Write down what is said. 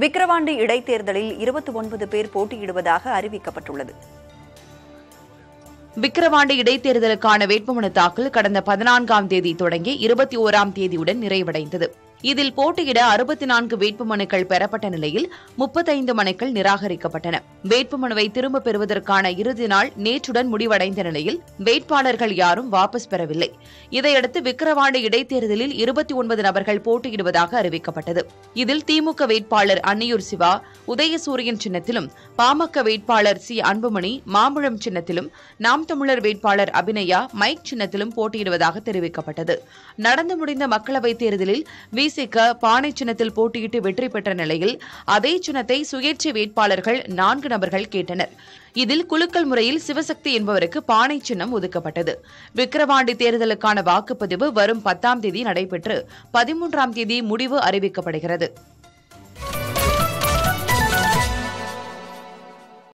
விக்கிரவாண்டி இடைத்தேர்தலில் 29 பேர் போட்டியிடுவதாக அறிவிக்கப்பட்டுள்ளது. விக்கிரவாண்டி இடைத்தேர்தலுக்கான வேட்புமனு தாக்கல் கடந்த 14ஆம் தேதி தொடங்கி 21ஆம் தேதியுடன் நிறைவடைந்தது. இதில் போட்டியிட 64 வேட்புமனுக்கள் பெறப்பட்ட நிலையில் 35 மனுக்கள் நிராகரிக்கப்பட்டன. வேட்புமனுவை திரும்பப் பெறுவதற்கான இறுதி நாள் நேற்றுடன் முடிவடைந்த நிலையில் வேட்பாளர்கள் யாரும் வாபஸ் பெறவில்லை. இதையடுத்து விக்கிரவாண்டி இடைத்தேர்தலில் 29 நபர்கள் போட்டியிடுவதாக அறிவிக்கப்பட்டது. இதில் திமுக வேட்பாளர் அன்னியூர் சிவா உதயசூரியன் சின்னத்திலும், பாமக வேட்பாளர் சி அன்புமணி மாம்பழம் சின்னத்திலும், நாம் தமிழர் வேட்பாளர் அபிநயா மைக் சின்னத்திலும் போட்டியிடுவதாக தெரிவிக்கப்பட்டது. நடந்து முடிந்த மக்களவைத் தேர்தலில் விசிக பானை சின்னத்தில் போட்டியிட்டு வெற்றி பெற்ற நிலையில் அதே சின்னத்தை சுயேட்சை வேட்பாளர்கள் 4 நபர்கள் கேட்டனர். இதில் குலுக்கல் முறையில் சிவசக்தி என்பவருக்கு பானை சின்னம் ஒதுக்கப்பட்டது. விக்கிரவாண்டி தேர்தலுக்கான வாக்குப்பதிவு வரும் 10ஆம் தேதி நடைபெற்று 13ஆம் தேதி முடிவு அறிவிக்கப்படுகிறது.